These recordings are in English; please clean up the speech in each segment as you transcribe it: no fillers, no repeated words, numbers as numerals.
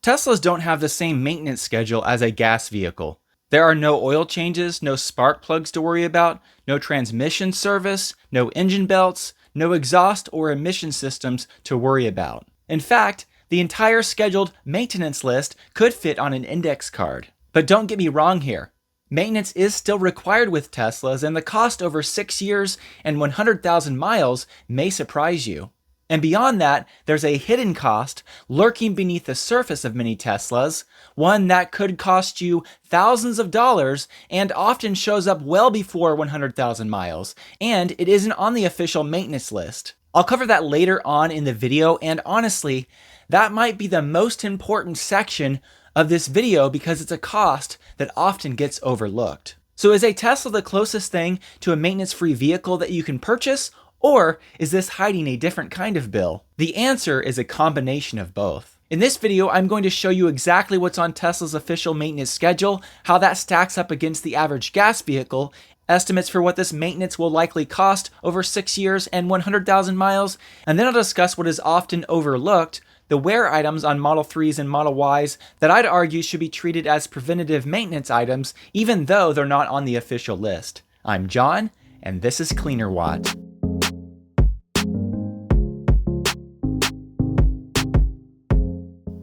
Teslas don't have the same maintenance schedule as a gas vehicle. There are no oil changes, no spark plugs to worry about, no transmission service, no engine belts, no exhaust or emission systems to worry about. In fact, the entire scheduled maintenance list could fit on an index card. But don't get me wrong here. Maintenance is still required with Teslas, and the cost over 6 years and 100,000 miles may surprise you. And beyond that, there's a hidden cost lurking beneath the surface of many Teslas, one that could cost you thousands of dollars and often shows up well before 100,000 miles, and it isn't on the official maintenance list. I'll cover that later on in the video, and honestly, that might be the most important section of this video because it's a cost that often gets overlooked. So is a Tesla the closest thing to a maintenance-free vehicle that you can purchase? Or is this hiding a different kind of bill? The answer is a combination of both. In this video, I'm going to show you exactly what's on Tesla's official maintenance schedule, how that stacks up against the average gas vehicle, estimates for what this maintenance will likely cost over 6 years and 100,000 miles, and then I'll discuss what is often overlooked, the wear items on Model 3s and Model Ys that I'd argue should be treated as preventative maintenance items even though they're not on the official list. I'm John, and this is Cleanerwatt.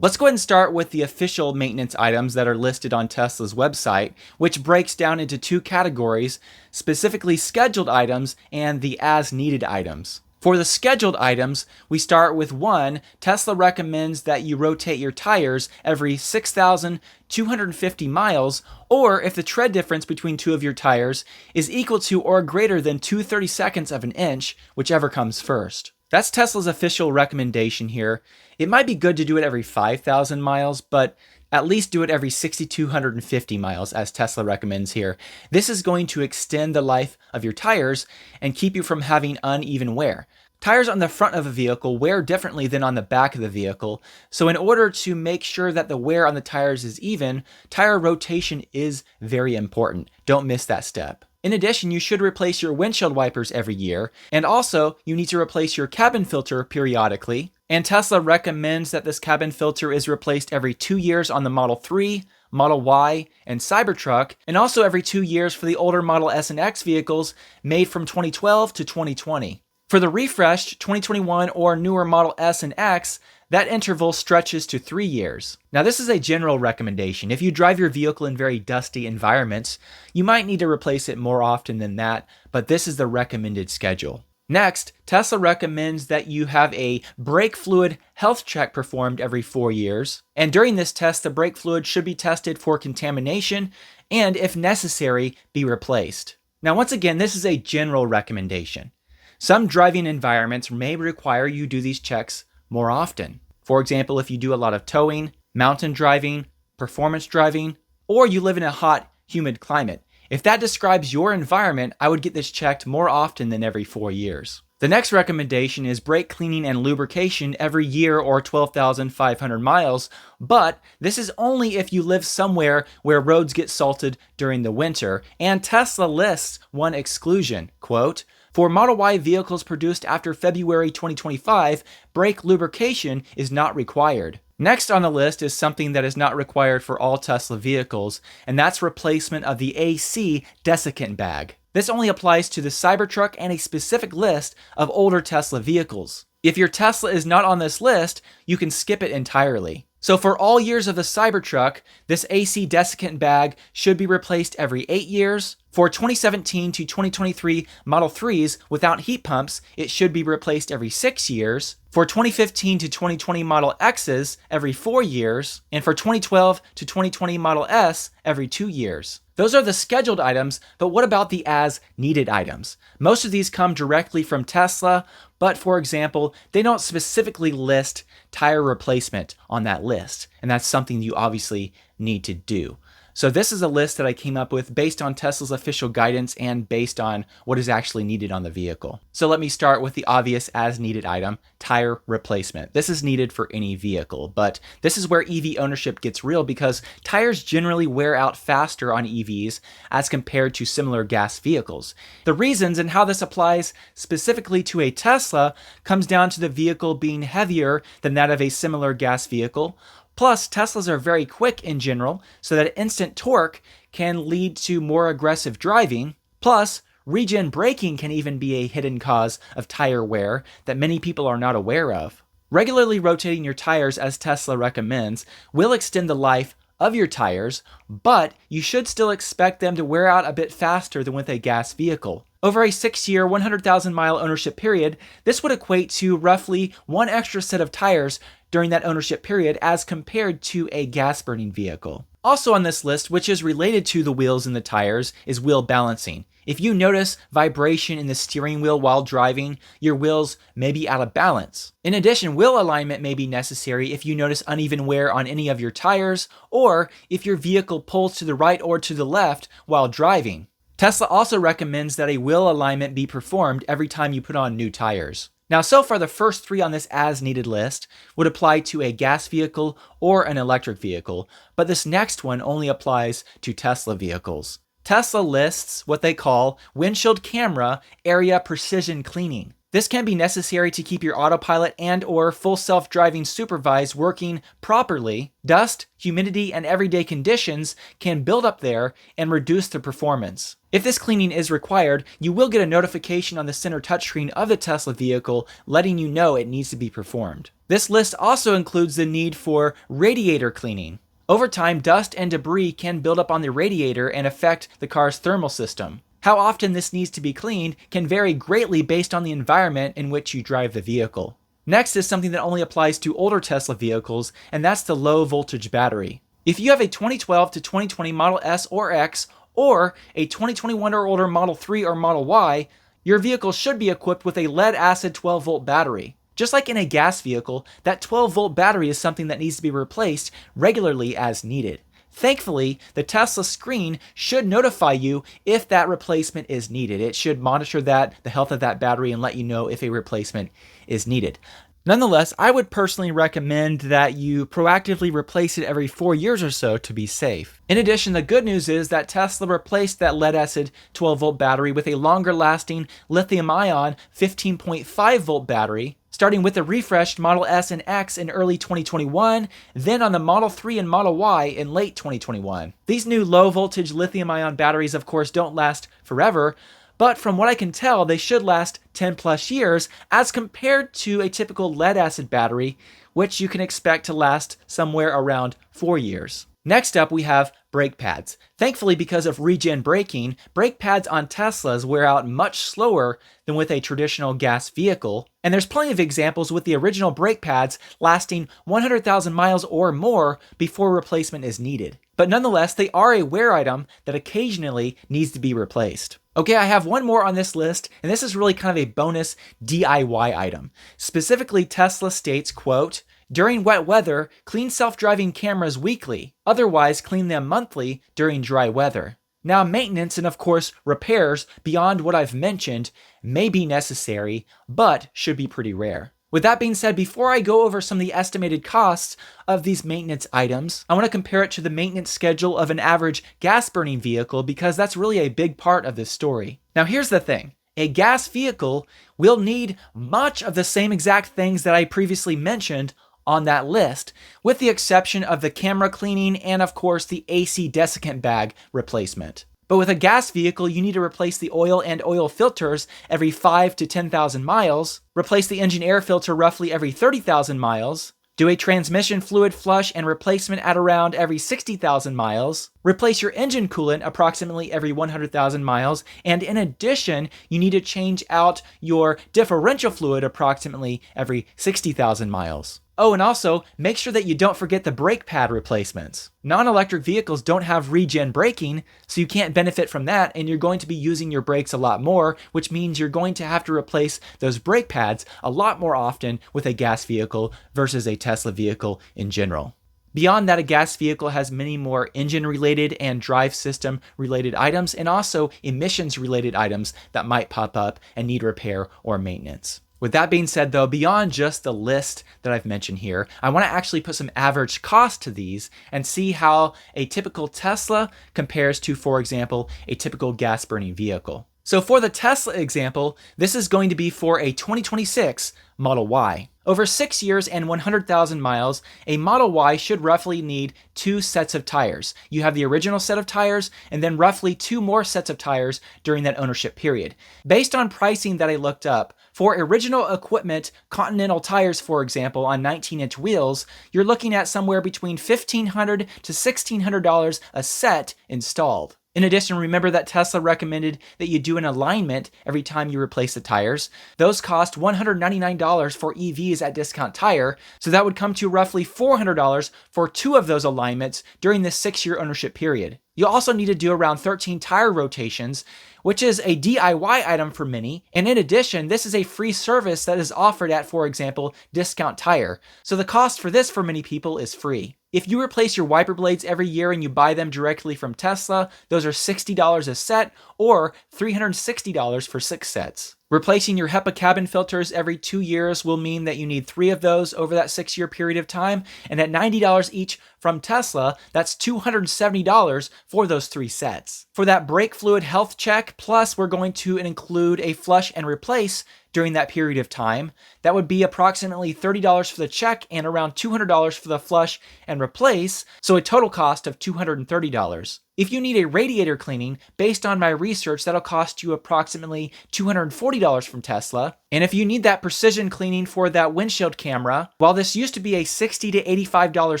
Let's go ahead and start with the official maintenance items that are listed on Tesla's website, which breaks down into two categories, specifically scheduled items and the as-needed items. For the scheduled items, we start with 1. Tesla recommends that you rotate your tires every 6,250 miles, or if the tread difference between two of your tires is equal to or greater than 2/32 of an inch, whichever comes first. That's Tesla's official recommendation here. It might be good to do it every 5,000 miles, but at least do it every 6,250 miles, as Tesla recommends here. This is going to extend the life of your tires and keep you from having uneven wear. Tires on the front of a vehicle wear differently than on the back of the vehicle, so in order to make sure that the wear on the tires is even, tire rotation is very important. Don't miss that step. In addition, you should replace your windshield wipers every year, and also you need to replace your cabin filter periodically. And Tesla recommends that this cabin filter is replaced every 2 years on the Model 3, Model Y, and Cybertruck, and also every 2 years for the older Model S and X vehicles made from 2012 to 2020. For the refreshed 2021 or newer Model S and X, that interval stretches to 3 years. Now, this is a general recommendation. If you drive your vehicle in very dusty environments, you might need to replace it more often than that, but this is the recommended schedule. Next, Tesla recommends that you have a brake fluid health check performed every 4 years. And during this test, the brake fluid should be tested for contamination and, if necessary, be replaced. Now, once again, this is a general recommendation. Some driving environments may require you do these checks more often. For example, if you do a lot of towing, mountain driving, performance driving, or you live in a hot, humid climate. If that describes your environment, I would get this checked more often than every 4 years. The next recommendation is brake cleaning and lubrication every year or 12,500 miles, but this is only if you live somewhere where roads get salted during the winter, and Tesla lists one exclusion, quote, "For Model Y vehicles produced after February 2025, brake lubrication is not required." Next on the list is something that is not required for all Tesla vehicles, and that's replacement of the AC desiccant bag. This only applies to the Cybertruck and a specific list of older Tesla vehicles. If your Tesla is not on this list, you can skip it entirely. So for all years of the Cybertruck, this AC desiccant bag should be replaced every 8 years. For 2017 to 2023 Model 3s without heat pumps, it should be replaced every 6 years. For 2015 to 2020 Model X's, every 4 years. And for 2012 to 2020 Model S, every 2 years. Those are the scheduled items, but what about the as-needed items? Most of these come directly from Tesla, but for example, they don't specifically list tire replacement on that list, and that's something you obviously need to do. So this is a list that I came up with based on Tesla's official guidance and based on what is actually needed on the vehicle. So let me start with the obvious as-needed item, tire replacement. This is needed for any vehicle, but this is where EV ownership gets real because tires generally wear out faster on EVs as compared to similar gas vehicles. The reasons and how this applies specifically to a Tesla comes down to the vehicle being heavier than that of a similar gas vehicle, Plus, Teslas are very quick in general, so that instant torque can lead to more aggressive driving. Plus, regen braking can even be a hidden cause of tire wear that many people are not aware of. Regularly rotating your tires, as Tesla recommends, will extend the life of your tires, but you should still expect them to wear out a bit faster than with a gas vehicle. Over a 6-year, 100,000 mile ownership period, this would equate to roughly one extra set of tires during that ownership period as compared to a gas-burning vehicle. Also on this list, which is related to the wheels and the tires, is wheel balancing. If you notice vibration in the steering wheel while driving, your wheels may be out of balance. In addition, wheel alignment may be necessary if you notice uneven wear on any of your tires, or if your vehicle pulls to the right or to the left while driving. Tesla also recommends that a wheel alignment be performed every time you put on new tires. Now, so far the first 3 on this as-needed list would apply to a gas vehicle or an electric vehicle, but this next one only applies to Tesla vehicles. Tesla lists what they call windshield camera area precision cleaning. This can be necessary to keep your autopilot and/or full self-driving supervise working properly. Dust, humidity, and everyday conditions can build up there and reduce the performance. If this cleaning is required, you will get a notification on the center touchscreen of the Tesla vehicle letting you know it needs to be performed. This list also includes the need for radiator cleaning. Over time, dust and debris can build up on the radiator and affect the car's thermal system. How often this needs to be cleaned can vary greatly based on the environment in which you drive the vehicle. Next is something that only applies to older Tesla vehicles, and that's the low voltage battery. If you have a 2012 to 2020 Model S or X, or a 2021 or older Model 3 or Model Y, your vehicle should be equipped with a lead-acid 12-volt battery. Just like in a gas vehicle, that 12-volt battery is something that needs to be replaced regularly as needed. Thankfully, the Tesla screen should notify you if that replacement is needed. It should monitor the health of that battery and let you know if a replacement is needed. Nonetheless, I would personally recommend that you proactively replace it every 4 years or so to be safe. In addition, the good news is that Tesla replaced that lead-acid 12-volt battery with a longer-lasting lithium-ion 15.5-volt battery, starting with the refreshed Model S and X in early 2021, then on the Model 3 and Model Y in late 2021. These new low-voltage lithium-ion batteries, of course, don't last forever, but from what I can tell, they should last 10 plus years as compared to a typical lead-acid battery, which you can expect to last somewhere around 4 years. Next up, we have brake pads. Thankfully, because of regen braking, brake pads on Teslas wear out much slower than with a traditional gas vehicle, and there's plenty of examples with the original brake pads lasting 100,000 miles or more before replacement is needed. But nonetheless, they are a wear item that occasionally needs to be replaced. Okay, I have one more on this list, and this is really kind of a bonus DIY item. Specifically, Tesla states, quote, "During wet weather, clean self-driving cameras weekly. Otherwise, clean them monthly during dry weather." Now, maintenance and of course repairs beyond what I've mentioned may be necessary, but should be pretty rare. With that being said, before I go over some of the estimated costs of these maintenance items, I want to compare it to the maintenance schedule of an average gas-burning vehicle because that's really a big part of this story. Now, here's the thing. A gas vehicle will need much of the same exact things that I previously mentioned on that list, with the exception of the camera cleaning and of course the AC desiccant bag replacement. But with a gas vehicle, you need to replace the oil and oil filters every 5 to 10,000 miles, replace the engine air filter roughly every 30,000 miles, do a transmission fluid flush and replacement at around every 60,000 miles, replace your engine coolant approximately every 100,000 miles, and in addition, you need to change out your differential fluid approximately every 60,000 miles. Oh, and also, make sure that you don't forget the brake pad replacements. Non-electric vehicles don't have regen braking, so you can't benefit from that, and you're going to be using your brakes a lot more, which means you're going to have to replace those brake pads a lot more often with a gas vehicle versus a Tesla vehicle in general. Beyond that, a gas vehicle has many more engine-related and drive system-related items, and also emissions-related items that might pop up and need repair or maintenance. With that being said, though, beyond just the list that I've mentioned here, I want to actually put some average cost to these and see how a typical Tesla compares to, for example, a typical gas-burning vehicle. So for the Tesla example, this is going to be for a 2026 Model Y. Over 6 years and 100,000 miles, a Model Y should roughly need 2 sets of tires. You have the original set of tires and then roughly 2 more sets of tires during that ownership period. Based on pricing that I looked up, for original equipment Continental tires, for example, on 19-inch wheels, you're looking at somewhere between $1,500 to $1,600 a set installed. In addition, remember that Tesla recommended that you do an alignment every time you replace the tires. Those cost $199 for EVs at Discount Tire, so that would come to roughly $400 for 2 of those alignments during this 6-year ownership period. You'll also need to do around 13 tire rotations, which is a DIY item for many, and in addition, this is a free service that is offered at, for example, Discount Tire, so the cost for this for many people is free. If you replace your wiper blades every year and you buy them directly from Tesla, those are $60 a set or $360 for 6 sets. Replacing your HEPA cabin filters every 2 years will mean that you need 3 of those over that 6-year period of time, and at $90 each from Tesla, that's $270 for those 3 sets. For that brake fluid health check, plus we're going to include a flush and replace during that period of time. That would be approximately $30 for the check and around $200 for the flush and replace, so a total cost of $230. If you need a radiator cleaning, based on my research, that'll cost you approximately $240 from Tesla. And if you need that precision cleaning for that windshield camera, while this used to be a $60 to $85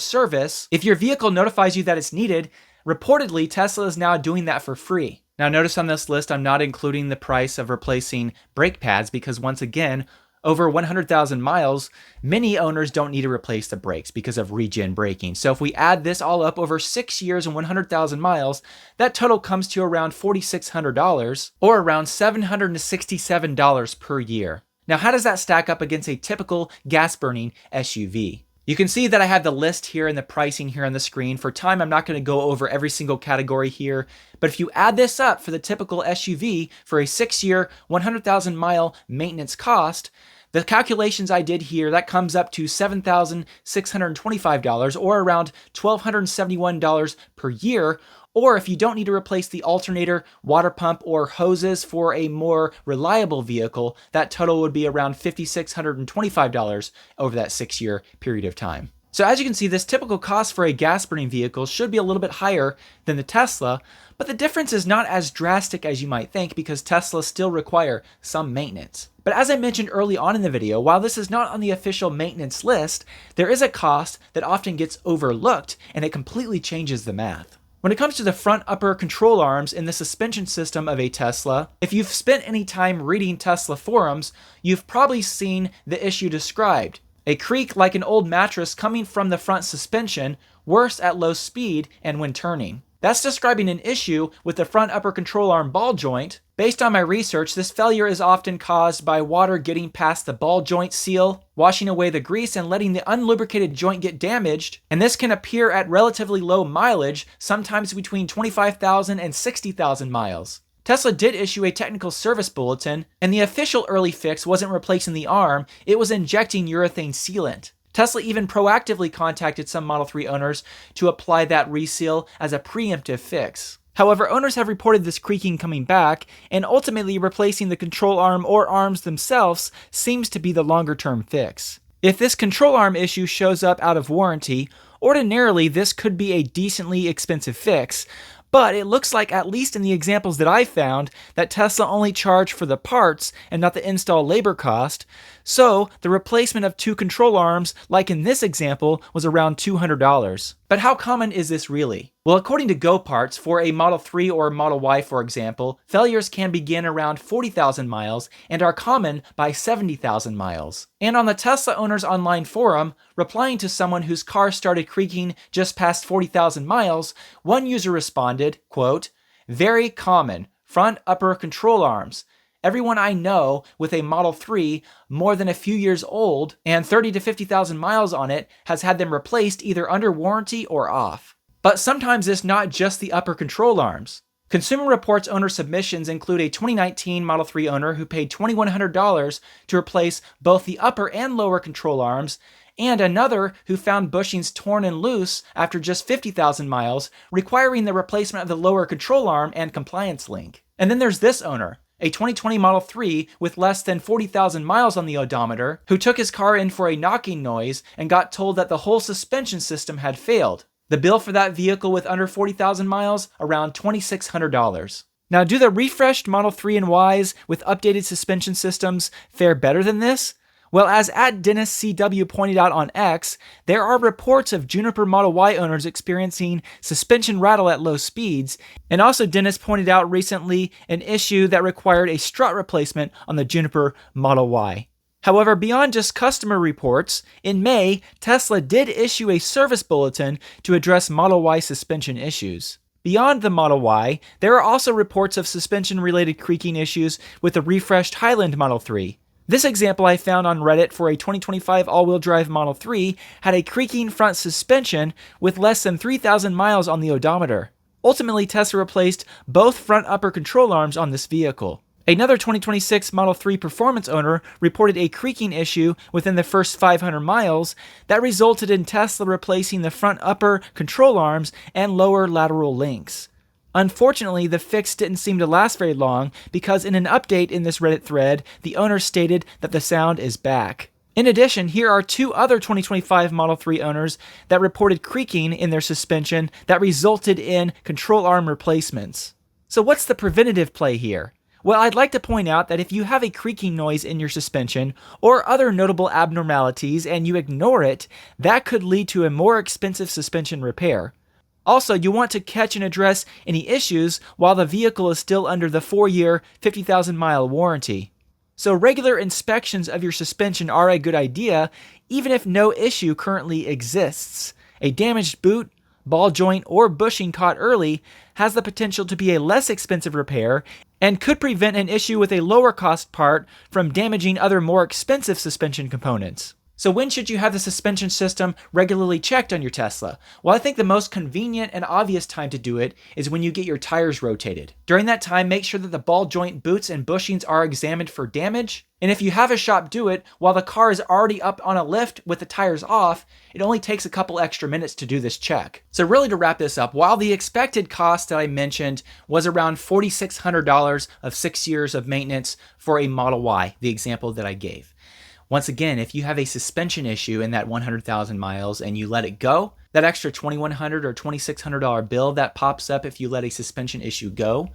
service, if your vehicle notifies you that it's needed, reportedly Tesla is now doing that for free. Now notice on this list, I'm not including the price of replacing brake pads because once again, over 100,000 miles, many owners don't need to replace the brakes because of regen braking. So if we add this all up over 6 years and 100,000 miles, that total comes to around $4,600 or around $767 per year. Now, how does that stack up against a typical gas-burning SUV? You can see that I have the list here and the pricing here on the screen. For time, I'm not going to go over every single category here, but if you add this up for the typical SUV for a 6-year, 100,000 mile maintenance cost, the calculations I did here, that comes up to $7,625 or around $1,271 per year. Or if you don't need to replace the alternator, water pump, or hoses for a more reliable vehicle, that total would be around $5,625 over that 6-year period of time. So as you can see, this typical cost for a gas-burning vehicle should be a little bit higher than the Tesla, but the difference is not as drastic as you might think because Teslas still require some maintenance. But as I mentioned early on in the video, while this is not on the official maintenance list, there is a cost that often gets overlooked and it completely changes the math. When it comes to the front upper control arms in the suspension system of a Tesla, if you've spent any time reading Tesla forums, you've probably seen the issue described. A creak like an old mattress coming from the front suspension, worse at low speed and when turning. That's describing an issue with the front upper control arm ball joint. Based on my research, this failure is often caused by water getting past the ball joint seal, washing away the grease and letting the unlubricated joint get damaged, and this can appear at relatively low mileage, sometimes between 25,000 and 60,000 miles. Tesla did issue a technical service bulletin, and the official early fix wasn't replacing the arm, it was injecting urethane sealant. Tesla even proactively contacted some Model 3 owners to apply that reseal as a preemptive fix. However, owners have reported this creaking coming back, and ultimately replacing the control arm or arms themselves seems to be the longer-term fix. If this control arm issue shows up out of warranty, ordinarily this could be a decently expensive fix, but it looks like, at least in the examples that I found, that Tesla only charged for the parts and not the install labor cost, so the replacement of 2 control arms, like in this example, was around $200. But how common is this really? Well, according to GoParts, for a Model 3 or Model Y, for example, failures can begin around 40,000 miles and are common by 70,000 miles. And on the Tesla Owners Online forum, replying to someone whose car started creaking just past 40,000 miles, one user responded, quote, "Very common, front upper control arms. Everyone I know with a Model 3 more than a few years old and 30 to 50,000 miles on it has had them replaced either under warranty or off." But sometimes it's not just the upper control arms. Consumer Reports owner submissions include a 2019 Model 3 owner who paid $2,100 to replace both the upper and lower control arms, and another who found bushings torn and loose after just 50,000 miles, requiring the replacement of the lower control arm and compliance link. And then there's this owner. a 2020 Model 3 with less than 40,000 miles on the odometer, who took his car in for a knocking noise and got told that the whole suspension system had failed. The bill for that vehicle with under 40,000 miles, around $2,600. Now, do the refreshed Model 3 and Ys with updated suspension systems fare better than this? Well, as @DennisCW pointed out on X, there are reports of Juniper Model Y owners experiencing suspension rattle at low speeds, and also Dennis pointed out recently an issue that required a strut replacement on the Juniper Model Y. However, beyond just customer reports, in May, Tesla did issue a service bulletin to address Model Y suspension issues. Beyond the Model Y, there are also reports of suspension-related creaking issues with the refreshed Highland Model 3. This example I found on Reddit for a 2025 all-wheel drive Model 3 had a creaking front suspension with less than 3,000 miles on the odometer. Ultimately, Tesla replaced both front upper control arms on this vehicle. Another 2026 Model 3 Performance owner reported a creaking issue within the first 500 miles that resulted in Tesla replacing the front upper control arms and lower lateral links. Unfortunately, the fix didn't seem to last very long because in an update in this Reddit thread, the owner stated that the sound is back. In addition, here are two other 2025 Model 3 owners that reported creaking in their suspension that resulted in control arm replacements. So what's the preventative play here? Well, I'd like to point out that if you have a creaking noise in your suspension or other notable abnormalities and you ignore it, that could lead to a more expensive suspension repair. Also, you want to catch and address any issues while the vehicle is still under the 4-year, 50,000-mile warranty. So regular inspections of your suspension are a good idea, even if no issue currently exists. A damaged boot, ball joint, or bushing caught early has the potential to be a less expensive repair and could prevent an issue with a lower cost part from damaging other more expensive suspension components. So when should you have the suspension system regularly checked on your Tesla? Well, I think the most convenient and obvious time to do it is when you get your tires rotated. During that time, make sure that the ball joint, boots, and bushings are examined for damage. And if you have a shop do it while the car is already up on a lift with the tires off, it only takes a couple extra minutes to do this check. So really, to wrap this up, while the expected cost that I mentioned was around $4,600 of 6 years of maintenance for a Model Y, the example that I gave. Once again, if you have a suspension issue in that 100,000 miles and you let it go, that extra $2,100 or $2,600 bill that pops up if you let a suspension issue go,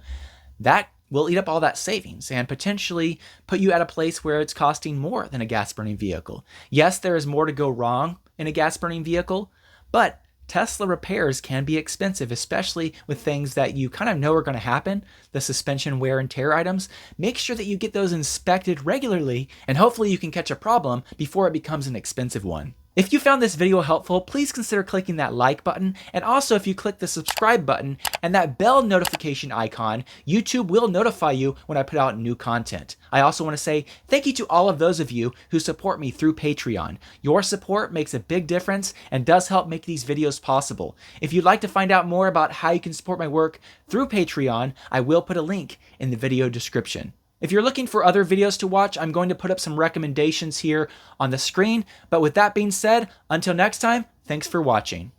that will eat up all that savings and potentially put you at a place where it's costing more than a gas-burning vehicle. Yes, there is more to go wrong in a gas-burning vehicle, but Tesla repairs can be expensive, especially with things that you kind of know are going to happen, the suspension wear and tear items. Make sure that you get those inspected regularly, and hopefully you can catch a problem before it becomes an expensive one. If you found this video helpful, please consider clicking that like button, and also if you click the subscribe button and that bell notification icon, YouTube will notify you when I put out new content. I also want to say thank you to all of those of you who support me through Patreon. Your support makes a big difference and does help make these videos possible. If you'd like to find out more about how you can support my work through Patreon, I will put a link in the video description. If you're looking for other videos to watch, I'm going to put up some recommendations here on the screen. But with that being said, until next time, thanks for watching.